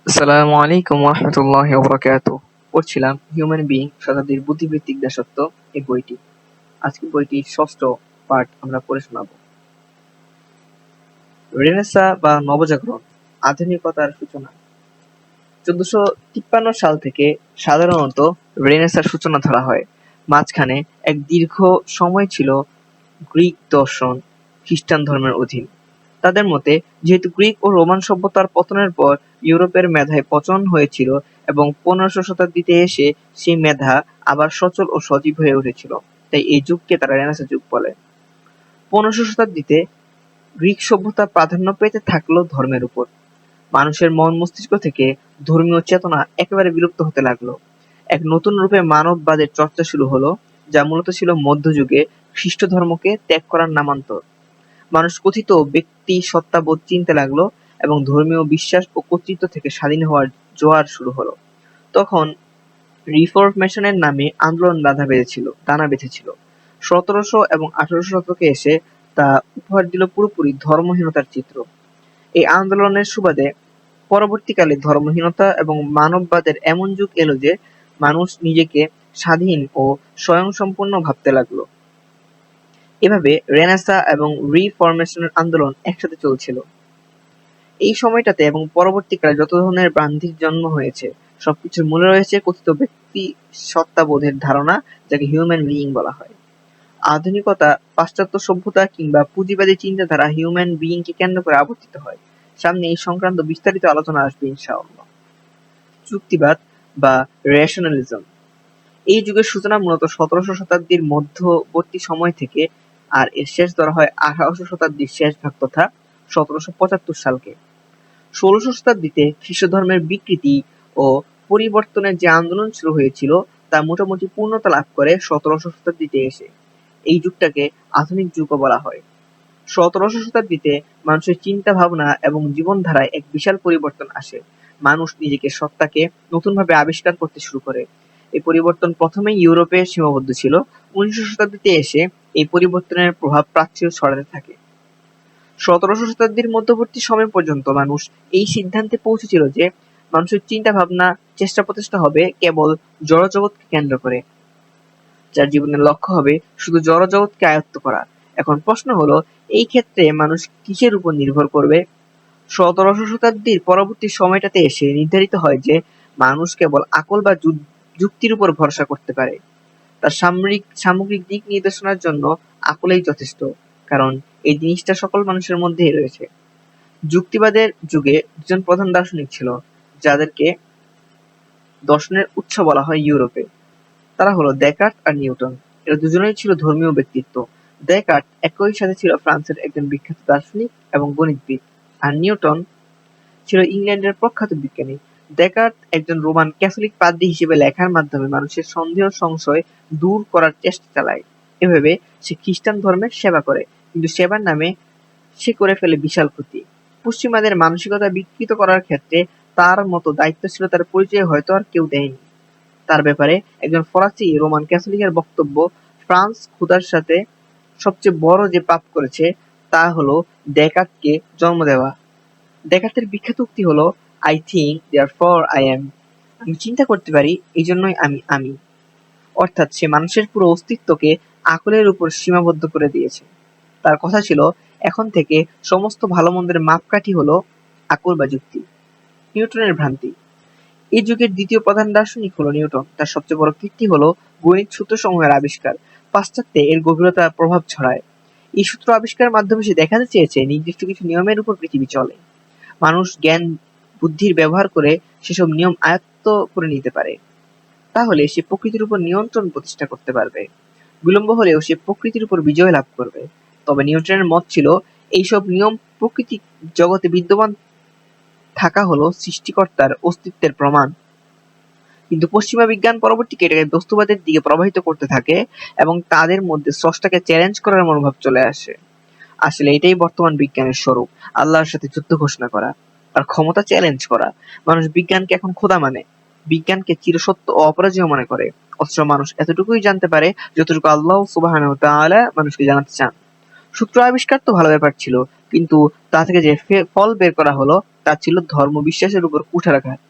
আসসালামু আলাইকুম ওয়া বারাকাতুহু। পড়ছিলাম হিউম্যান বিইং শতাব্দীর বুদ্ধিবৃত্তিক দাসত্ব এই বইটি। আজকে বইটির ষষ্ঠ পার্ট আমরা পড়ে শোনাব। রেনেসাঁ বা নবজাগরণ, আধুনিকতার সূচনা। 1453 সাল থেকে সাধারণত রেনেসাঁর সূচনা ধরা হয়। মাঝখানে এক দীর্ঘ সময় ছিল গ্রিক দর্শন খ্রিস্টান ধর্মের অধীন। তাদের মতে, যেহেতু গ্রিক ও রোমান সভ্যতার পতনের পর ইউরোপের মেধায় পচন হয়েছিল এবং 1500 শতাব্দীতে এসে সেই মেধা আবার সচল ও সজীব হয়ে উঠেছিল, তাই এই যুগকে তারা রেনেসাঁ যুগ বলে। 1500 শতাব্দীতে গ্রিক সভ্যতা প্রাধান্য পেতে থাকলো ধর্মের উপর। মানুষের মন মস্তিষ্ক থেকে ধর্মীয় চেতনা একেবারে বিলুপ্ত হতে লাগলো। এক নতুন রূপে মানববাদের চর্চা শুরু হলো, যা মূলত ছিল মধ্যযুগে খ্রিস্ট ধর্মকে ত্যাগ করার নামান্তর। মানুষ কথিত ব্যক্তি সত্তাবোধ চিনতে লাগলো এবং ধর্মীয় বিশ্বাস ও কর্তৃত্ব থেকে স্বাধীন হওয়ার জোয়ার শুরু হলো। তখন রিফরমেশনের নামে আন্দোলন দানা বেঁধেছিল। 1700 এবং 1800 শতকে এসে তা উপহার দিল পুরোপুরি ধর্মহীনতার চিত্র। এই আন্দোলনের সুবাদে পরবর্তীকালে ধর্মহীনতা এবং মানববাদের এমন যুগ এলো যে মানুষ নিজেকে স্বাধীন ও স্বয়ংসম্পূর্ণ ভাবতে লাগলো। এভাবে রেনেসাঁ এবং রিফরমেশনের আন্দোলন একসাথে চলছিল। এই সময়টাতে এবং পরবর্তীকালে যত ধরনের ভ্রান্তির জন্ম হয়েছে, সবকিছুর মূলে রয়েছে কথিত ব্যক্তি সত্তাবোধের ধারণা, যাকে হিউম্যান বিইং বলা হয়। আধুনিকতা, পাশ্চাত্য সভ্যতা কিংবা পুঁজিবাদী চিন্তাধারা হিউম্যান বিইংকে কেন্দ্র করে আবর্তিত হয়। সামনে এই সংক্রান্ত বিস্তারিত আলোচনা আসবে ইনশাআল্লাহ। যুক্তিবাদ বা রেশনালিজম। এই যুগের সূচনা মূলত 1700 শতাব্দীর মধ্যবর্তী সময় থেকে, আর এর শেষ ধরা হয় 1800 শতাব্দীর শেষ ভাগ তথা 1775 সালকে। 1600 শতাব্দীতে খ্রিস্টধর্মের বিকৃতি ও পরিবর্তনের যে আন্দোলন শুরু হয়েছিল তা মোটামুটি পূর্ণতা লাভ করে 1700 শতাব্দীতে এসে। এই যুগটাকে আধুনিক যুগও বলা হয়। 1700 শতাব্দীতে মানুষের চিন্তা ভাবনা এবং জীবনধারায় এক বিশাল পরিবর্তন আসে। মানুষ নিজেকে সত্তাকে নতুনভাবে আবিষ্কার করতে শুরু করে। এই পরিবর্তন প্রথমে ইউরোপে সীমাবদ্ধ ছিল। 1900 শতাব্দীতে এসে এই পরিবর্তনের প্রভাব প্রাচ্যেও ছড়াতে থাকে। 1700 শতাব্দীর মধ্যবর্তী সময় পর্যন্ত মানুষ এই সিদ্ধান্তে পৌঁছেছিল যে মানুষের চিন্তা ভাবনা, চেষ্টা প্রচেষ্টা হবে কেবল জড়জগৎকে কেন্দ্র করে, যার জীবনের লক্ষ্য হবে শুধু জড়জগৎকে আয়ত্ত করা। এখন প্রশ্ন হলো, এই ক্ষেত্রে মানুষ কিসের উপর নির্ভর করবে? 1700 শতাব্দীর পরবর্তী সময়টাতে এসে নির্ধারিত হয় যে মানুষ কেবল আকল বা যুক্তির উপর ভরসা করতে পারে। তার সামগ্রিক দিক নির্দেশনার জন্য আকলেই যথেষ্ট, কারণ এই জিনিসটা সকল মানুষের মধ্যেই রয়েছে। যুক্তিবাদের যুগে দুজন প্রধান দার্শনিক ছিল, যাদেরকে দর্শনের উৎস বলা হয় ইউরোপে। তারা হলো দ্যাকার্ত আর নিউটন। এরা দুজনেই ছিল ধর্মীয় ব্যক্তিত্ব। দ্যাকার্ত একই সাথে ছিল ফ্রান্সের একজন বিখ্যাত দার্শনিক এবং গণিতবিদ, আর নিউটন ছিল ইংল্যান্ডের প্রখ্যাত বিজ্ঞানী। দ্যাকার্ত একজন রোমান ক্যাথলিক পাদ্রী হিসেবে লেখার মাধ্যমে মানুষের সন্দেহ সংশয় দূর করার চেষ্টা চালায়। এভাবে সে খ্রিস্টান ধর্মের সেবা করে, কিন্তু সেবার নামে সে করে ফেলে বিশাল ক্ষতি। পশ্চিমাদের মানসিকতা বিকৃত করার ক্ষেত্রে তার মতো দায়িত্বশীলতার পরিচয় হয়তো আর কেউ দেয়নি। তার ব্যাপারে একজন ফরাসি রোমান ক্যাথলিকের বক্তব্য, ফ্রান্স ক্ষুধার সাথে সবচেয়ে বড় যে পাপ করেছে তা হলো দ্যাকার্তকে জন্ম দেওয়া। দ্যাকার্তের বিখ্যাত উক্তি হলো, I think therefore I am. আমি চিন্তা করতে পারি, এই জন্যই আমি আমি। অর্থাৎ সে মানুষের পুরো অস্তিত্বকে আকলের উপর সীমাবদ্ধ করে দিয়েছে। তার কথা ছিল, এখন থেকে সমস্ত ভালো মন্দের মাপকাঠি হলো আকল বা যুক্তি। নিউটনের ভ্রান্তি। এই যুগের দ্বিতীয় প্রধান দার্শনিক হলো নিউটন। তার সবচেয়ে বড় কীর্তি হলো গণিত সূত্রসমূহের আবিষ্কার। পাশ্চাত্যে এর গভীরতা প্রভাব ছড়ায়। এই সূত্র আবিষ্কারের মাধ্যমে সে দেখাতে চেয়েছে নির্দিষ্ট কিছু নিয়মের উপর পৃথিবী চলে। মানুষ জ্ঞান বুদ্ধির ব্যবহার করে সেসব নিয়ম আয়ত্ত করে নিতে পারে, তাহলে সে প্রকৃতির উপর নিয়ন্ত্রণ প্রতিষ্ঠা করতে পারবে। বিলম্ব হলেও সে প্রকৃতির উপর বিজয় লাভ করবে। তবে নিউটনের মত ছিল, এইসব নিয়ম প্রকৃতি জগতে বিদ্যমান থাকা হলো সৃষ্টিকর্তার অস্তিত্বের প্রমাণ। কিন্তু পশ্চিমা বিজ্ঞান পরবর্তীকে এটাকে বস্তুবাদের দিকে প্রবাহিত করতে থাকে এবং তাদের মধ্যে স্রষ্টাকে চ্যালেঞ্জ করার মনোভাব চলে আসে। আসলে এটাই বর্তমান বিজ্ঞানের স্বরূপ, আল্লাহর সাথে যুদ্ধ ঘোষণা করা আর ক্ষমতা চ্যালেঞ্জ করা। মানুষ বিজ্ঞানকে এখন খোদা মানে, বিজ্ঞানকে চিরসত্য ও অপরাজেয় মনে করে। অথচ মানুষ এতটুকুই জানতে পারে যতটুকু আল্লাহ সুবহানাহু ওয়া তাআলা মানুষকে জানাতে চান। সূত্র আবিষ্কার তো ভালো ব্যাপার ছিল, কিন্তু তা থেকে যে ফল বের করা হলো তা ছিল ধর্ম বিশ্বাসের উপর কুঠারাঘাত।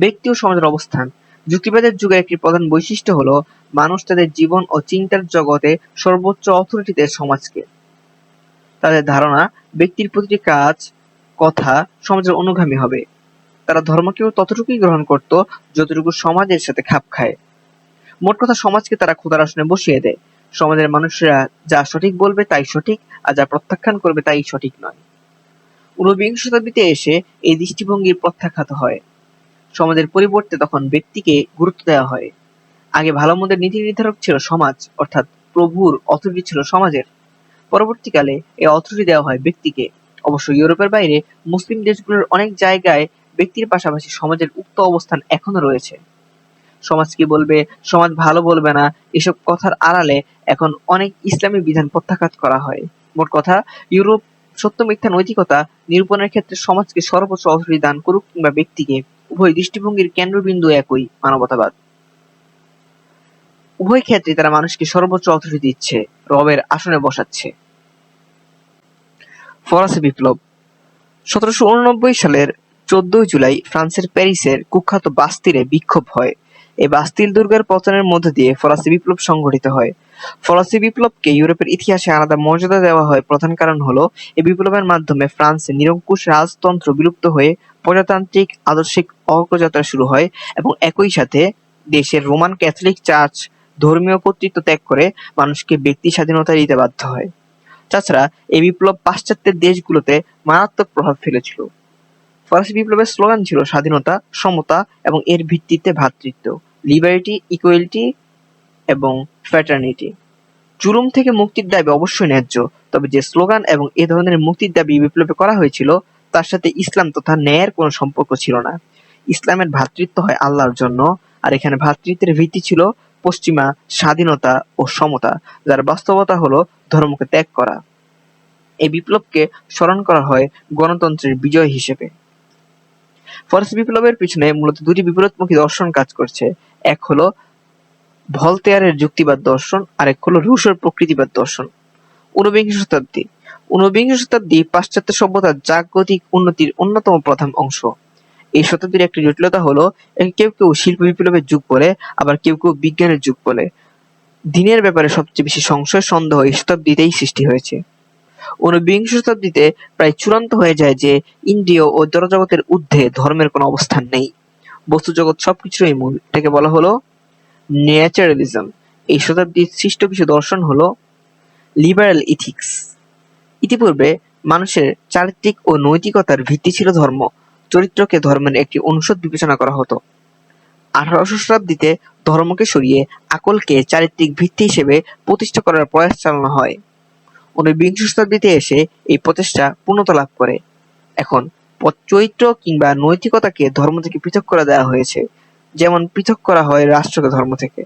ব্যক্তি ও সমাজের অবস্থান। যুক্তিবাদের যুগের একটি প্রধান বৈশিষ্ট্য হলো মানুষ তাদের জীবন ও চিন্তার জগতে সর্বোচ্চ অথরিটিতে সমাজকে। তাদের ধারণা ব্যক্তির প্রতিটি কাজ, কথা সমাজের অনুগামী হবে। তারা ধর্মকেও ততটুকুই গ্রহণ করত যতটুকু সমাজের সাথে খাপ খায়। মোট কথা সমাজকে তারা খোদার আসনে বসিয়ে দেয়। সমাজের মানুষেরা যা সঠিক বলবে তাই সঠিক, আর যা প্রত্যাখ্যান করবে তাই সঠিক নয়। ঊনবিংশ শতাব্দীতে এসে এই দৃষ্টিভঙ্গি প্রত্যাখ্যাত হয়। সমাজের পরিবর্তে তখন ব্যক্তিকে গুরুত্ব দেওয়া হয়। আগে ভালো মন্দের নীতি নির্ধারক ছিল সমাজ, অর্থাৎ প্রভুর অথরিটি ছিল সমাজের। পরবর্তীকালে এই অথরিটি দেওয়া হয় ব্যক্তিকে। অবশ্য ইউরোপের বাইরে মুসলিম দেশগুলোর অনেক জায়গায় ব্যক্তির পাশাপাশি সমাজের উক্ত অবস্থান এখনো রয়েছে। সমাজ কি বলবে, সমাজ ভালো বলবে না, এসব কথার আড়ালে এখন অনেক ইসলামী বিধান প্রত্যাখ্যাত করা হয়। মোট কথা, ইউরোপ সত্য মিথ্যা নৈতিকতা নিরূপণের ক্ষেত্রে সমাজকে সর্বোচ্চ অথরিটি দান করুক কিংবা ব্যক্তিকে, উভয় দৃষ্টিভঙ্গির কেন্দ্রবিন্দু একই, মানবতাবাদ। উভয় ক্ষেত্রে তারা মানুষকে সর্বোচ্চ অথরিটি দিচ্ছে, রবের আসনে বসাচ্ছে। ফরাসি বিপ্লব। 1789 সালের 14 জুলাই ফ্রান্সের প্যারিসের কুখ্যাত বাস্তিলে বিক্ষোভ হয়। এই বাস্তিল দুর্গের পতনের মধ্য দিয়ে ফরাসি বিপ্লব সংঘটিত হয়। ফরাসি বিপ্লবকে ইউরোপের ইতিহাসে আলাদা মর্যাদা দেওয়া হয় প্রধান কারণ হলো এই বিপ্লবের মাধ্যমে ফ্রান্সে নিরঙ্কুশ রাজতন্ত্র বিলুপ্ত হয়ে প্রজাতান্ত্রিক আদর্শিক অগ্রযাত্রা শুরু হয় এবং একই সাথে দেশের রোমান ক্যাথলিক চার্চ ধর্মীয় কর্তৃত্ব ত্যাগ করে মানুষকে ব্যক্তি স্বাধীনতা দিতে বাধ্য হয়। তাছাড়া এই বিপ্লব পাশ্চাত্যের দেশগুলোতে মারাত্মক প্রভাব ফেলেছিল। ফরাসি বিপ্লবের স্লোগান ছিল স্বাধীনতা, সমতা এবং এর ভিত্তিতে ভ্রাতৃত্ব, লিবার্টি, ইকুয়ালিটি এবং ফ্র্যাটার্নিটি। জুলুম থেকে মুক্তির দাবি অবশ্যই ন্যায্য, তবে যে স্লোগান এবং এ ধরনের মুক্তির দাবি বিপ্লবে করা হয়েছিল তার সাথে ইসলাম তথা ন্যায়ের কোনো সম্পর্ক ছিল না। ইসলামের ভ্রাতৃত্ব হয় আল্লাহর জন্য, আর এখানে ভ্রাতৃত্বের ভিত্তি ছিল পশ্চিমা স্বাধীনতা ও সমতা, যার বাস্তবতা হলো ধর্মকে ত্যাগ করা। এই বিপ্লবকে স্মরণ করা হয় গণতন্ত্রের বিজয় হিসেবে। ফরাসি বিপ্লবের পিছনে মূলত দুটি বিপরীতমুখী দর্শন কাজ করছে। এক হলো ভলতেয়ারের যুক্তিবাদ দর্শন, আরেক হলো রুশোর প্রকৃতিবাদ দর্শন। ঊনবিংশ শতাব্দী। ঊনবিংশ শতাব্দী পাশ্চাত্য সভ্যতার জাগতিক উন্নতির অন্যতম প্রধান অংশ। এই শতাব্দীর একটি জটিলতা হলো কেউ কেউ শিল্প বিপ্লবের যুগ বলে, আবার কেউ কেউ বিজ্ঞানের যুগ বলে। দিনের ব্যাপারে সবচেয়ে বেশি সংশয় সন্দেহ এই শতাব্দীতেই সৃষ্টি হয়েছে। ঊনবিংশ শতাব্দীতে প্রায় চূড়ান্ত হয়ে যায় যে ইন্দ্রিয় ও জড়জগতের ঊর্ধ্বে ধর্মের কোনো অবস্থান নেই। বস্তুজগৎ সবকিছুরই মূল। এটাকে বলা হলো ন্যাচারালিজম। এই শতাব্দীর সৃষ্ট কিছু দর্শন হলো লিবারেল ইথিক্স। ইতিপূর্বে মানুষের চারিত্রিক ও নৈতিকতার ভিত্তি ছিল ধর্ম। চরিত্রকে ধর্মের একটি অনুষদ বিবেচনা করা হতো। 1800 শতাব্দীতে ধর্মকে সরিয়ে আকলকে চারিত্রিক ভিত্তি হিসেবে প্রতিষ্ঠা করার প্রয়াস চালানো হয়। ঊনবিংশ শতাব্দীতে এসে এই প্রচেষ্টা পূর্ণতা লাভ করে। এখন চরিত্র কিংবা নৈতিকতাকে ধর্ম থেকে পৃথক করে দেওয়া হয়েছে, যেমন পৃথক করা হয় রাষ্ট্রকে ধর্ম থেকে।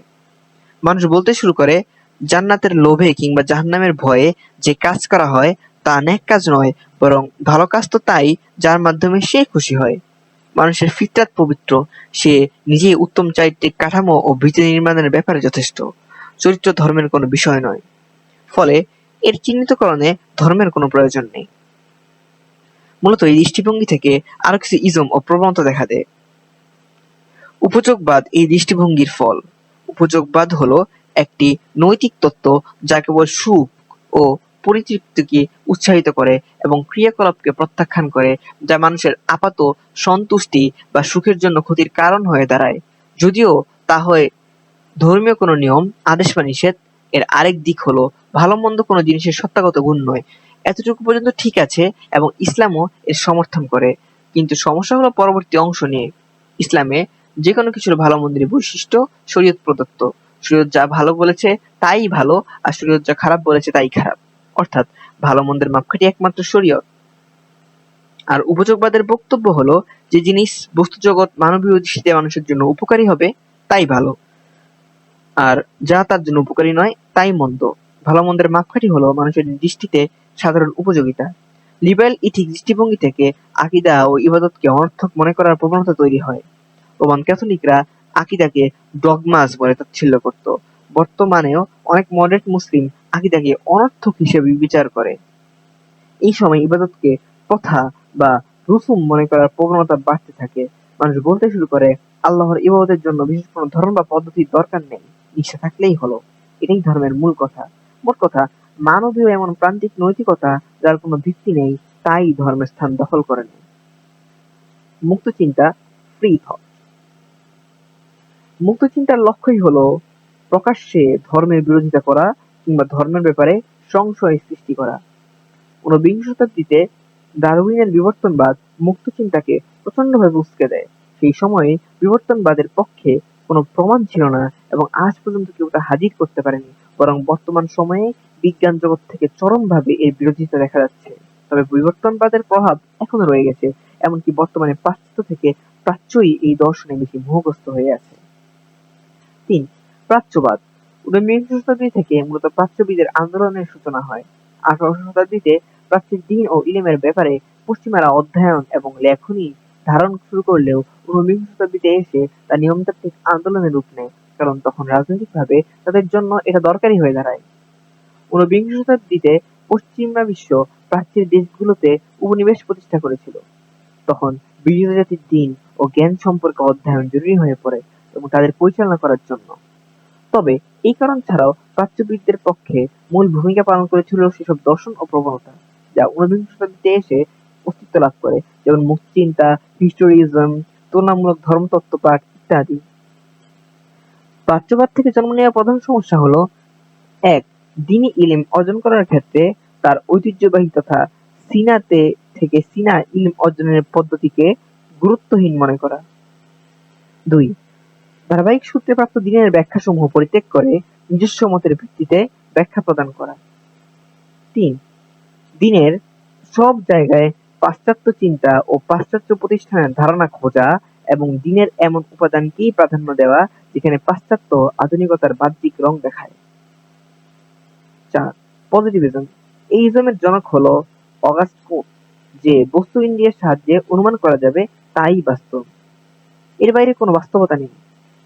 মানুষ বলতে শুরু করে, জান্নাতের লোভে কিংবা জাহান্নামের ভয়ে যে কাজ করা হয় তা নেক কাজ নয়, বরং ভালো কাজ তো তাই যার মাধ্যমে সে খুশি হয়। মানুষের ফিতরাত পবিত্র, সে নিজেই উত্তম চারিত্রিক কাঠামো ও ভিত্তি নির্মাণের ব্যাপারে যথেষ্ট। চরিত্র ধর্মের কোনো বিষয় নয়, ফলে এর চিহ্নিতকরণে ধর্মের কোনো প্রয়োজন নেই। মূলত এই দৃষ্টিভঙ্গি থেকে আরো কিছু ইজম ও প্রবণতা দেখা দেয়। উপযোগবাদ এই দৃষ্টিভঙ্গির ফল। উপযোগবাদ হলো একটি নৈতিক তত্ত্ব যা কেবল সুখ ও পরিতৃপ্তিকে উৎসাহিত করে এবং ক্রিয়াকলাপকে প্রত্যাখ্যান করে, যা মানুষের আপাত সন্তুষ্টি বা সুখের জন্য ক্ষতির কারণ হয়ে দাঁড়ায়। যদিও তা হয় ধর্মীয় কোনো নিয়ম, আদেশ বা নিষেধ, এর আরেক দিক হলো ভালো মন্দ কোনো জিনিসের সত্তাগত গুণ নয়। এতটুকু পর্যন্ত ঠিক আছে এবং ইসলামও এর সমর্থন করে, কিন্তু সমস্যা হলো পরবর্তী অংশ নিয়ে। ইসলামে যে কোনো কিছুর ভালো মন্দের বৈশিষ্ট্য শরীয়ত প্রদত্ত। শরীয়ত যা ভালো বলেছে তাই ভালো, আর শরীয়ত যা খারাপ বলেছে তাই খারাপ। অর্থাৎ ভালো মন্দের মাপকাঠি একমাত্র শরীয়ত। আর উপযোগবাদের বক্তব্য হলো যে জিনিস বস্তুজগৎ মানবীয় দৃষ্টিতে মানুষের জন্য উপকারী হবে তাই ভালো, আর যা তার জন্য উপকারী নয় তাই মন্দ। ভালো মন্দের মাপকাঠি হলো মানুষের দৃষ্টিতে সাধারণ উপযোগিতা। লিবারেল ইথিক দৃষ্টিভঙ্গি থেকে আকীদা ও ইবাদতকে অনর্থক মনে করার প্রবণতা তৈরি হয়। রোমান ক্যাথলিকরা আকীদাকে ডগমাস বলে তাচ্ছিল্য করত। বর্তমানেও অনেক মডারেট মুসলিম আকীদাকে অনর্থক হিসেবে বিচার করে। এই সময় ইবাদতকে প্রথা বা রুসুম মনে করার প্রবণতা বাড়তে থাকে। মানুষ বলতে শুরু করে, আল্লাহর ইবাদতের জন্য বিশেষ কোনো ধর্ম বা পদ্ধতির দরকার নেই, ইচ্ছা থাকলেই হলো। এটাই ধর্মের মূল কথা। মোট কথা, মানবীয় এমন প্রান্তিক নৈতিকতা যার কোনো ভিত্তি নেই, তাই ধর্মের স্থান দখল করে নেয়। মুক্ত চিন্তা, ফ্রি থট। মুক্ত চিন্তার লক্ষ্যই হলো প্রকাশ্যে ধর্মের বিরোধিতা করা কিংবা ধর্মের ব্যাপারে সংশয় সৃষ্টি করা। ঊনবিংশ শতাব্দীতে ডারউইনের বিবর্তনবাদ মুক্ত চিন্তাকে প্রচণ্ডভাবে উস্কে দেয়। সেই সময়ে বিবর্তনবাদের পক্ষে কোনো প্রমাণ ছিল না এবং আজ পর্যন্ত কেউ তা হাজির করতে পারেনি, বরং বর্তমান সময়ে বিজ্ঞান জগৎ থেকে চরমভাবে এর বিরোধিতা দেখা যাচ্ছে। তবে বিবর্তনবাদের প্রভাব এখনো রয়ে গেছে, এমনকি বর্তমানে পাশ্চাত্য থেকে প্রাচ্যই এই দর্শনে বেশি মোহগ্রস্ত হয়ে আছে। ৩. প্রাচ্যবাদ। ঊনবিংশ শতাব্দী থেকে মূলত প্রাচ্যবিদের আন্দোলনের সূচনা হয়। ১৮শ শতাব্দীতে প্রাচ্যের দ্বীন ও ইলমের ব্যাপারে পশ্চিমারা অধ্যয়ন এবং লেখনী ধারণ শুরু করলেও ঊনবিংশ শতাব্দীতে এসে তা নিয়মতান্ত্রিক আন্দোলনে রূপ নেয়, কারণ তখন রাজনৈতিকভাবে তাদের জন্য এটা দরকারি হয়ে দাঁড়ায়। ঊনবিংশ শতাব্দীতে পশ্চিমা বিশ্ব প্রাচ্যের দেশগুলোতে উপনিবেশ প্রতিষ্ঠা করেছিল। তখন বিভিন্ন জাতির দ্বীন ও জ্ঞান সম্পর্কে অধ্যয়ন জরুরি হয়ে পড়ে এবং তাদের পরিচালনা করার জন্য। তবে এই কারণ ছাড়াও প্রাচ্যবিদদের পক্ষে মূল ভূমিকা পালন করেছিল সেসব দর্শন ও প্রবণতা যা ঊনবিংশ শতাব্দীতে এসে অস্তিত্ব লাভ করে, যেমন মুক্তচিন্তা, হিস্টোরিজম, তুলনামূলক ধর্মতত্ত্ব পাঠ ইত্যাদি। প্রাচ্যবাদ থেকে জন্ম নেওয়া প্রধান সমস্যা হলো: ১. দ্বীনি ইলম অর্জন করার ক্ষেত্রে তার ঐতিহ্যবাহী তথা সিনাতে থেকে সিনা ইলম অর্জনের পদ্ধতিকে গুরুত্বহীন মনে করা। ২. ধারাবাহিক সূত্রে প্রাপ্ত দ্বীনের ব্যাখ্যাসমূহ পরিত্যাগ করে নিজস্ব মতের ভিত্তিতে ব্যাখ্যা প্রদান করা। ৩. দ্বীনের সব জায়গায় পাশ্চাত্য চিন্তা ও পাশ্চাত্য প্রতিষ্ঠানের ধারণা খোঁজা এবং দ্বীনের এমন উপাদানকেই প্রাধান্য দেওয়া যেখানে পাশ্চাত্য আধুনিকতার বাহ্যিক রং দেখায়। ৪. পজিটিভিজম। এই ইজমের জনক হলো অগাস্ট কোট, যে বস্তু ইন্দ্রিয়ের সাহায্যে অনুমান করা যাবে তাই বাস্তব, এর বাইরে কোনো বাস্তবতা নেই।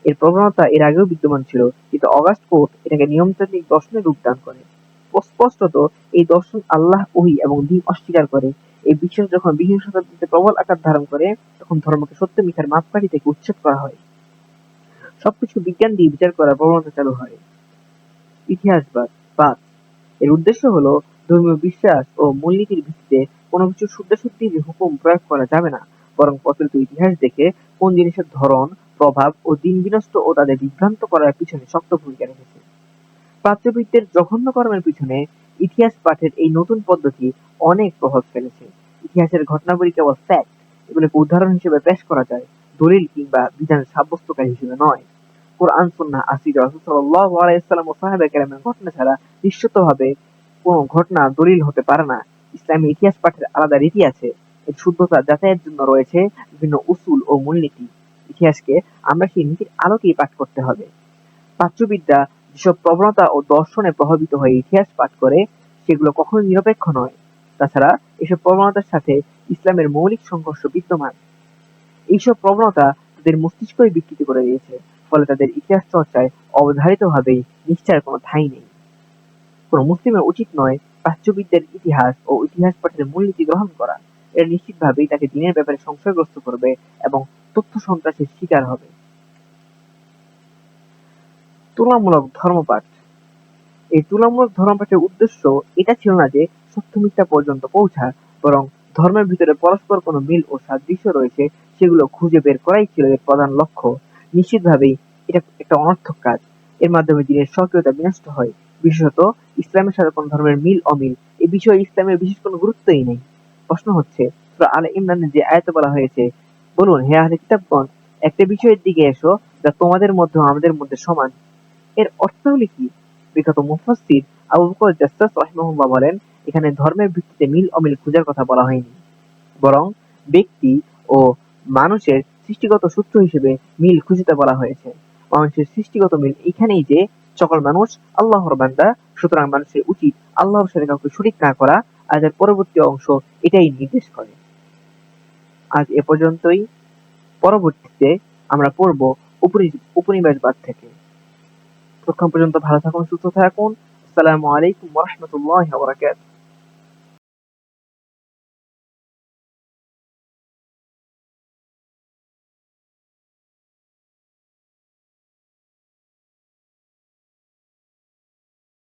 এর প্রবণতা এর আগেও বিদ্যমান ছিল, কিন্তু অগাস্ট কোট এটাকে নিয়মতান্ত্রিক দর্শনের রূপদান করে। স্পষ্টত এই দর্শন আল্লাহ, ওহী এবং দ্বীন অস্বীকার করে। এই বিশ্বাস যখন বিংশ শতাব্দীতে প্রবল আকার ধারণ করে, তখন ধর্মকে সত্য মিথ্যার মাপকাঠি থেকে উচ্ছেদ করা হয়। সবকিছু বিজ্ঞান দিয়ে বিচার করার প্রবণতা চালু হয়। ইতিহাসবাদ। এর উদ্দেশ্য হলো ধর্মীয় বিশ্বাস ও মূলনীতির ভিত্তিতে কোনো কিছুর শুদ্ধাশুদ্ধি হুকুম প্রয়োগ করা যাবে না, বরং প্রচলিত ইতিহাস দেখে কোন জিনিসের ধরন, প্রভাব ও দিন বিনষ্ট ও তাদের বিভ্রান্ত করার পিছনে শক্ত ভূমিকা রেখেছে। প্রাচ্যবিদদের জঘন্য কর্মের পিছনে ইতিহাস পাঠের এই নতুন পদ্ধতি অনেক প্রভাব ফেলেছে। ইতিহাসের ঘটনাবলী কেবল ফ্যাক্ট, এগুলোকে উদাহরণ হিসেবে পেশ করা যায়, দলিল কিংবা বিধান সাব্যস্তকারী হিসেবে নয়। কোরআন, সুন্নাহ, আসির রাসূল সাল্লাল্লাহু আলাইহি ওয়াসাল্লাম ও সাহাবায়ে কেরামের ঘটনা ছাড়া নিশ্চিতভাবে কোনো ঘটনা দলিল হতে পারে না। ইসলামী ইতিহাস পাঠের আলাদা রীতি আছে। এর শুদ্ধতা যাচাইয়ের জন্য রয়েছে বিভিন্ন উসুল ও মূলনীতি। ইতিহাসকে আমরা সেই নীতির আলোকেই পাঠ করতে হবে। প্রাচ্যবিদরা যেসব প্রবণতা ও দর্শনে প্রভাবিত হয়ে ইতিহাস পাঠ করে, সেগুলো কখনোই নিরপেক্ষ নয়। তাছাড়া এসব প্রবণতার সাথে ইসলামের মৌলিক সংঘর্ষ বিদ্যমান। এইসব প্রবণতা তাদের মস্তিষ্কই বিকৃত করে দিয়েছে, ফলে তাদের ইতিহাস চর্চায় অবধারিতভাবেই নিশ্চয়ের কোনো ঠাঁই নেই। কোনো মুসলিমের উচিত নয় প্রাচ্যবিদদের ইতিহাস ও ইতিহাস পাঠের মূলনীতি গ্রহণ করা। এরা নিশ্চিতভাবেই তাকে দ্বীনের ব্যাপারে সংশয়গ্রস্ত করবে এবং তথ্য সন্ত্রাসের শিকার হবে। তুলনামূলক ধর্মপাঠ। এই তুলনামূলক ধর্মপাঠের উদ্দেশ্য এটা ছিল না যে সত্য মিথ্যা পর্যন্ত পৌঁছা, বরং ধর্মের ভিতরে পরস্পর কোনো মিল ও সাদৃশ্য রয়েছে সেগুলো খুঁজে বের করাই ছিল এর প্রধান লক্ষ্য। নিশ্চিতভাবেই এটা একটা অনর্থক কাজ। এর মাধ্যমে দ্বীনের স্বকীয়তা বিনষ্ট হয়। বিশেষত ইসলামের সাথে কোন ধর্মের মিল অমিল এ বিষয়ে ইসলামের বিশেষ কোনো গুরুত্বই নেই। প্রশ্ন হচ্ছে, সূরা আলে ইমরানে যে আয়াতে বলা হয়েছে, বলুন হে আহলে কিতাবগণ, একটা বিষয়ের দিকে এসো যা তোমাদের মধ্যে ও আমাদের মধ্যে সমান। এর অর্থগুলি কি? বিখ্যাত মুফাসসির আবু বকর জাসসাস রাহিমাহুল্লাহ বলেন, এখানে ধর্মের ভিত্তিতে মিল অমিল খোঁজার কথা বলা হয়নি, বরং ব্যক্তি ও মানুষের সৃষ্টিগত সূত্র হিসেবে মিল খুঁজতে বলা হয়েছে। মানুষের সৃষ্টিগত মিল এখানেই যে সকল মানুষ আল্লাহর বান্দা, সুতরাং মানুষের উচিত আল্লাহর সাথে কাউকে শরীক না করা। আর এর পরবর্তী অংশ এটাই নির্দেশ করে। আজ এ পর্যন্তই। পরবর্তীতে আমরা পড়ব উপনিবেশবাদ থেকে। ততক্ষণ পর্যন্ত ভালো থাকুন, সুস্থ থাকুন। আসসালামু আলাইকুম ওয়া রাহমাতুল্লাহি ওয়া বারাকাতুহু।